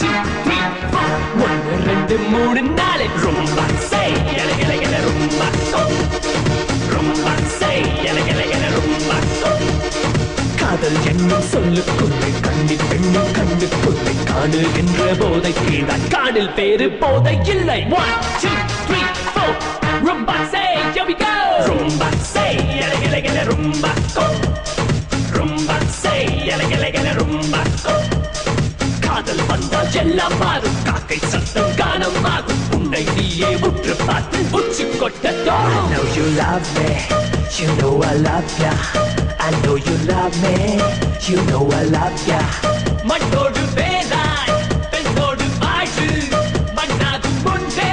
2 3 4 1 2 3 4 rumba say gele gele gele rumba rumba say gele gele gele rumba காதல் என்னும் சொல்லுக்குள்ளே கண்ணின் பெண்ணின் கண்ணுக்குள்ளே காணுகின்ற போதை கீழான் காணில் பேரு போதை இல்லை 1 2 3 4 rumba say here we go rumba say gele gele gele rumba rumba say gele gele gele rumba காதல் வந்தால் எல்லாம் மாறும் காக்கை சத்தம் காணமாகும் உன்னை நீயே உற்று பார்த்து உச்சி கொட்டதோ I know you love me you know I love ya I know you love me you know I love ya மண்ணோடு வேதாய் பெண்ணோடு வாழு மண்ணாகும் முன்பே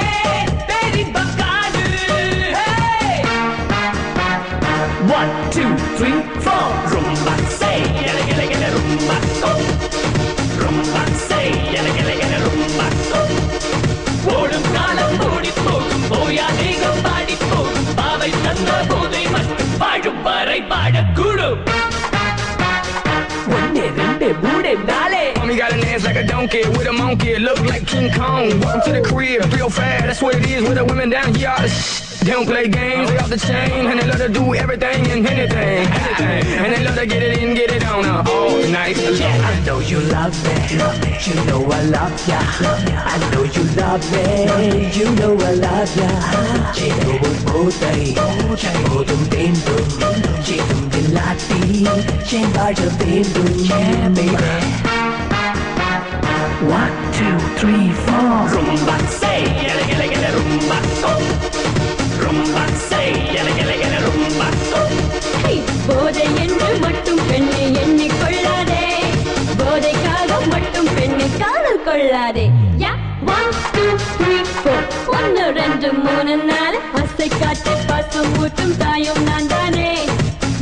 பேரின்பம் காணு 1 2 3 4 rumba say gele gele gele rumba rumba say gele gele gele rumba ஓடும் காலம் ஓடி போகும் போயா தேகம் பாடி போகும் பாவை தந்த போதை மட்டும் வாழும் வரை பாடக்கூடும் 1 2 3 4 Mommy got an ass like a donkey with a monkey, look like King Kong. Welcome to the crib, real fast. That's what it is with the women down here. They don't play games, they off the chain, and they love to do everything and anything, and they love to get it in, get it on all night. Yeah, I know you love me, you know I love ya. I know you love me, you know I love ya. Chego bodai, chagodum vendum, chegum dilati, chembaja vendum, yeah baby. 1 2 3 4 rumba say gele gele gele rumba rumba say gele gele gele rumba hey போதை என்று மட்டும் பெண்ணை எண்ணிக் கொள்ளாதே போதைக்காக மட்டும் பெண்ணை காதல் கொள்ளாதே யா 1 2 3 4 1 2 3 4 அசை காட்டி பாசம் ஊட்டும் தாயும் நான் தானே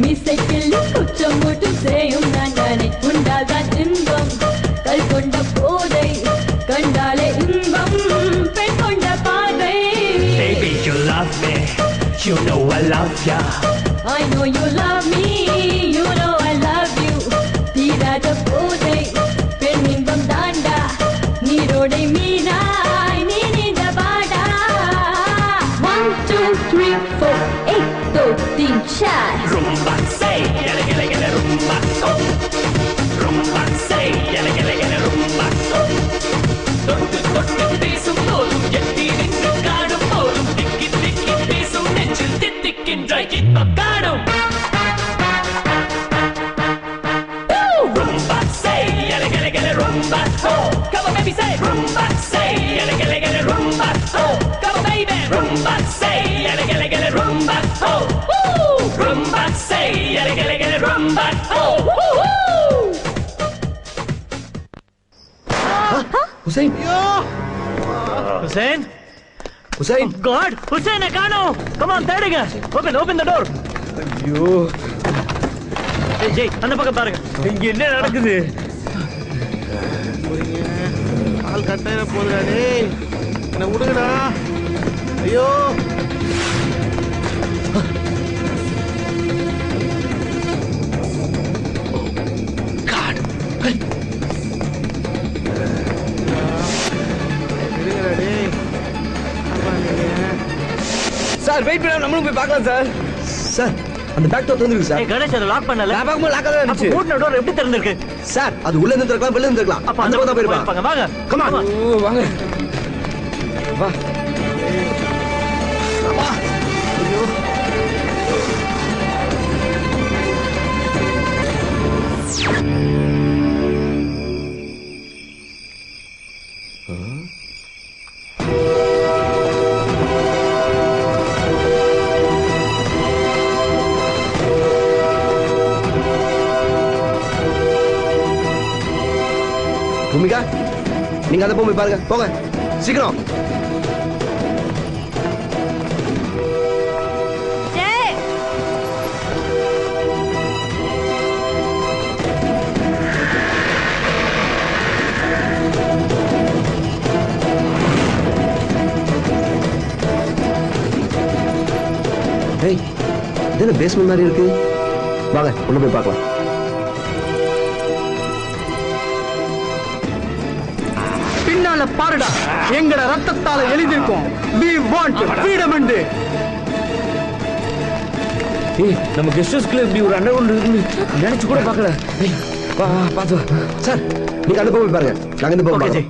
மீசை கிள்ளி குற்றம் ஊட்டும் சேயும் நான் தானே உண்டால்தான் இன்பம் கல் கொண்ட போதை கண்டாலே இன்பம் பெண் கொண்ட பாதை baby you love me you know I love ya I know you love me you know I love you தீராத போதை பெண் இன்பம் தாண்டா நீரோடை மீனாய் நீ நீந்த பாடா 1 2 3 4 1 2 3 4 rumba say gele gele gele rumba rumba say gele gele gele rumba தொட்டு தொட்டு பேசும் போதும் எட்டி நின்று காடும் போதும் திக்கி திக்கி பேசும் நெஞ்சில் தித்திக்கின்ற இன்பம் காணும் rumba say gele gele gele rumba come on baby say rumba say gele gele gele rumba come on baby rumba say gele gele gele rumba rumba say gele gele gele rumba Hussein! Hussein? Hussein! Oh God! Hussein, I can't know! Come on, தேடுங்க. Open the door. ஐயோ! ஜெய், அந்த பக்கம் பாருங்க. இங்க என்ன நடக்குது? ஆள் கட்டாயிர போகுதுடா டேய். என்ன விடுங்கடா. ஐயோ! சார் வெயிட் பண்ணா நம்மளும் போய் பார்க்கலாம் சார். சார் அந்த பேக் டோர் திறந்திருக்கு சார். கணேஷ் அதை லாக் பண்ணல. நான் பார்க்கும்போது லாக் தான் இருந்துச்சு. மூடின டோர் எப்படி திறந்திருக்கு? சார் அது உள்ள இருந்து திறக்கலாம் வெளில இருந்து திறக்கலாம். அப்ப அந்த பக்கம் போயிருப்பாங்க. வாங்க. Come on. வாங்க. வா. வா. ஐயோ. பூமிகா நீங்க அந்த போய் பாருங்க போங்க சீக்கிரம் ஏய் என்ன பேஸ்மெண்ட் மாதிரி இருக்கு வாங்க உள்ள போய் பார்க்கலாம் பின்னால பாருடா, எங்கட ரத்தத்தால எழுதிருக்கோம் we want freedom and நம்ம கெஸ்ட் ஹவுஸ்க்குள்ள இப்படி ஒரு அண்டர்கிரவுண்ட் இருக்குன்னு நினைச்சு கூட பார்க்கல. பாத்து சார், நீங்க அந்த போய் பாருங்க, நாங்க இந்த போக.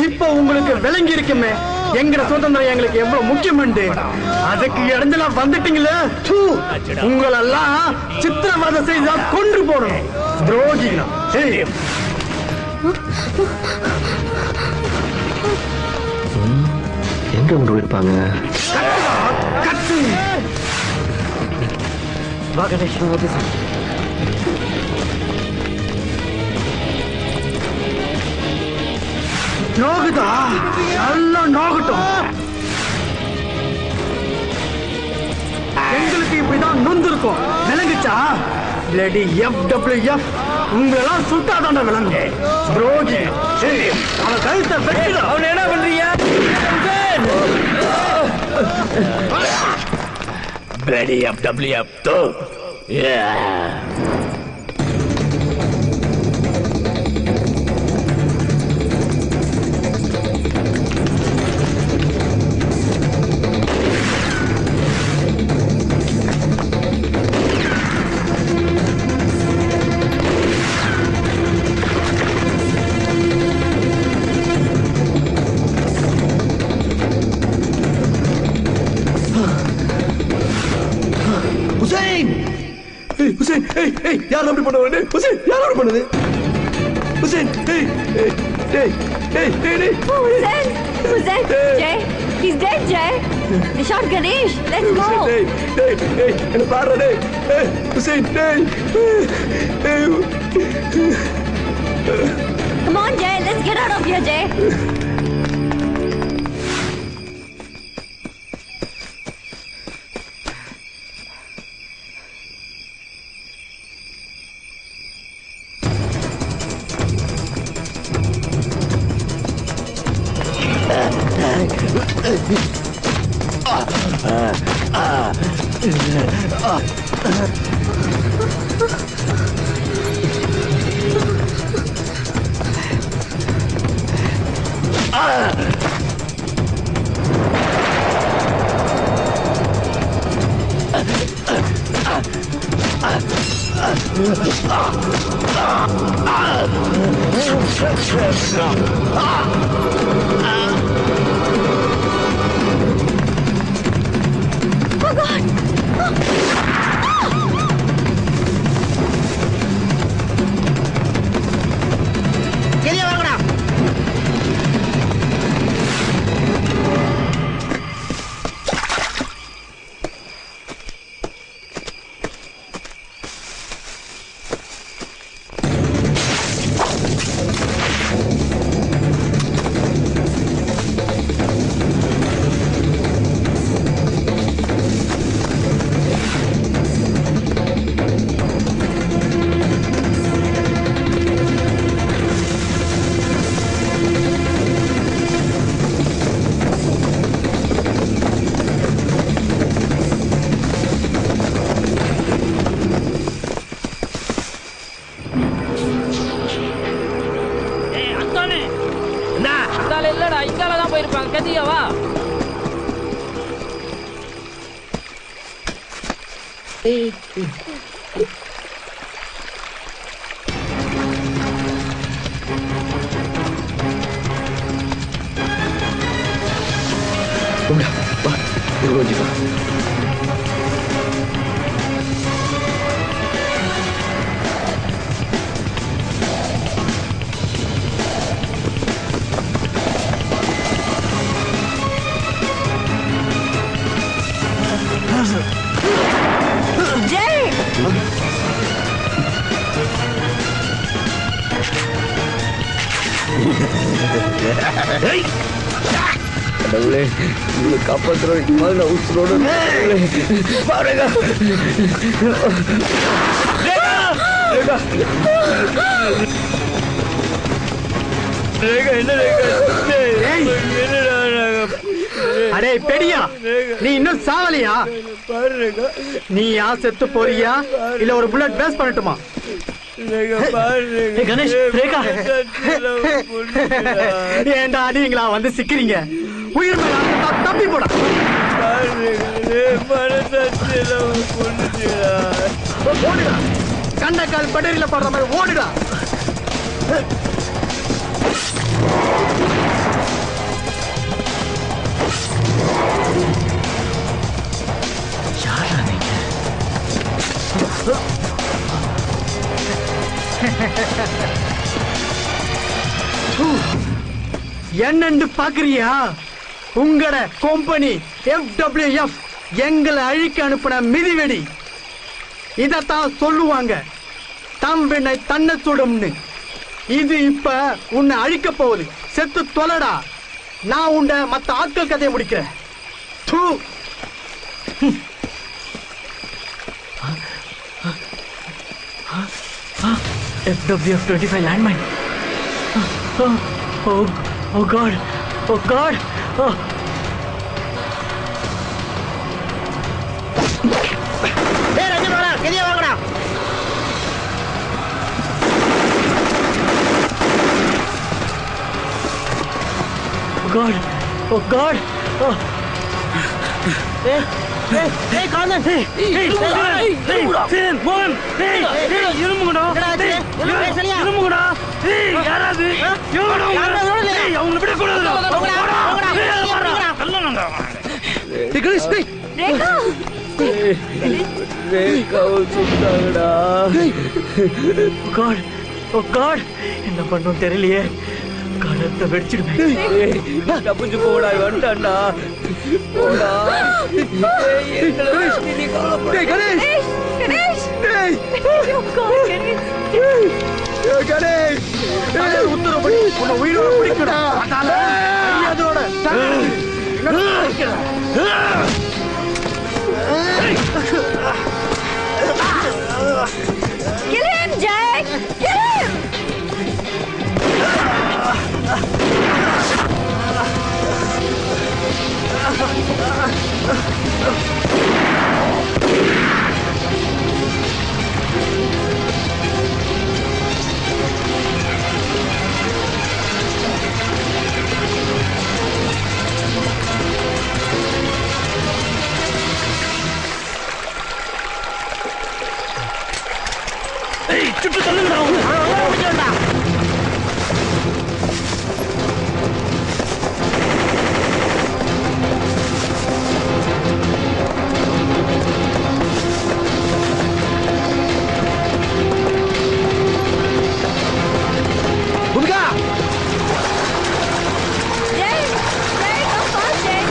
இப்ப உங்களுக்கு விளங்கி இருக்குமே எங்கட சுதந்திரம் எங்களுக்கு எவ்வளவு முக்கியம். அதுக்கு இடைஞ்சலா வந்துட்டீங்களே, உங்களெல்லாம் சித்திரவதை செய்தா கொன்று போடணும். துரோகிகளா எங்க கொண்டு போயிருப்பாங்க? நோகுதா, நல்லா நோகட்டும். எங்களுக்கு இப்படிதான் நொந்திருக்கும். விளங்குச்சா? லேடி FWF உங்களெல்லாம் சுட்டாதாண்ட விளங்கு. துரோகி அவன் கழுத்தை வெட்டிடும். அவன் என்ன பண்றீங்க? Bloody FWF தோ. Hussein, hey, யார் அப்படி பண்ணுவாங்க? Hussein, யார் அப்படி பண்ணுது? Hussein, hey. Hussein, Jay, he's dead, Jay. They shot Ganesh. Let's go. Hey, என்ன பாரு டேய். Hey, Hussein, hey. Come on, Jay, let's get out of here, Jay. அடே பெரியா, நீ இன்னும் சாவலியா? நீ செத்து போறியா இல்ல ஒரு புல்லட் வேஸ்ட் பண்ணட்டுமா? கணேஷ் ரேகா ஏண்டா நீங்களா வந்து சிக்கிறீங்க உயிர் மேல தப்பி போட ஓடுடா கண்டக்கால் பட்டரியில போடுற மாதிரி ஓடுடா யாரா நீங்க என்னன்னு பாக்குறியா உங்களோட கம்பெனி FWF எங்களை அழிக்க அனுப்பின மிதிவெடி இதத்தான் சொல்லுவாங்க தம்பினை தன்னை சுடும்னு இது இப்ப உன்னை அழிக்க போகுது செத்து தொலைடா நான் உண்ட மத்த ஆட்கள் கதையை முடிக்கிறேன் தூ. FWF 25 landmine. Oh God. Oh God. Oh. God. Oh God. Oh. Hey, Kanan. Hey, Mohan. Hey, இருமுங்கடா. இருமுங்கடா. Hey, யாராது? Hey, அவங்கள விட கூடாதுடா. கல்லனடா. டேய் கணேஷ் டேய் ரேகா ரேகாவை சுட்டாங்கடா. God. Oh God. என்ன பண்ணணும் தெரியலையே. கடத்தை வெடிச்சிடுவேன். தப்பிச்சு போடா வந்துட்டான்டா. போடா. டேய் கணேஷ் கணேஷ் டேய் Oh God, கணேஷ் டேய் கணேஷ் டேய், உத்தரவுப்படி உன்னை உயிரோட பிடிக்கணும் அதோட Kill him, Jack! Kill him! சுட்டு தள்ளுங்கடா அவங்க. புனிகா Jay! Jay, come first, Jay!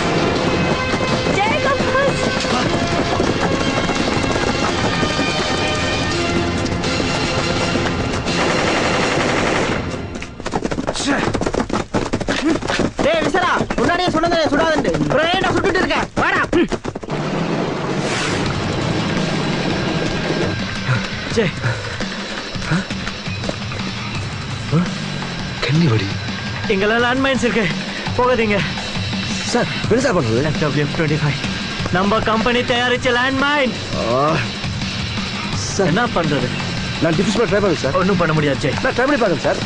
Jay, come first! டேய் விசரா முன்னாடியே சொன்னதே சுடாதண்டு பிரேண்டா சுட்டுட்டு இருக்க வாடா ஜெய் கண்ணி வடி இங்கெல்லாம் லேண்ட்மைன்ஸ் இருக்கு போகாதீங்க. சார் என்ன சார் பண்றது FWF 25 நம்ம கம்பெனி தயாரிச்ச லேண்ட்மைன். சார் என்ன பண்றது? நான் டிஃபிஸ் பண்ண ட்ரை பண்ணுறேன் சார் ஒன்றும் பண்ண முடியாது ஜெய். நான் ட்ரை பண்ணி பார்க்குறேன் சார்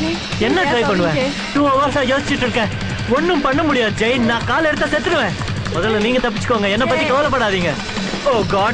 என்ன ட்ரை பண்ணுவேன்? 2 hours யோசிச்சுட்டு இருக்கேன். ஒன்றும் பண்ண முடியாது ஜெய். நான் கால் எடுத்தா செத்துருவேன். முதல்ல நீங்க தப்பிச்சுக்கோங்க. என்ன பத்தி கவலைப்படாதீங்க. ஓ காட்.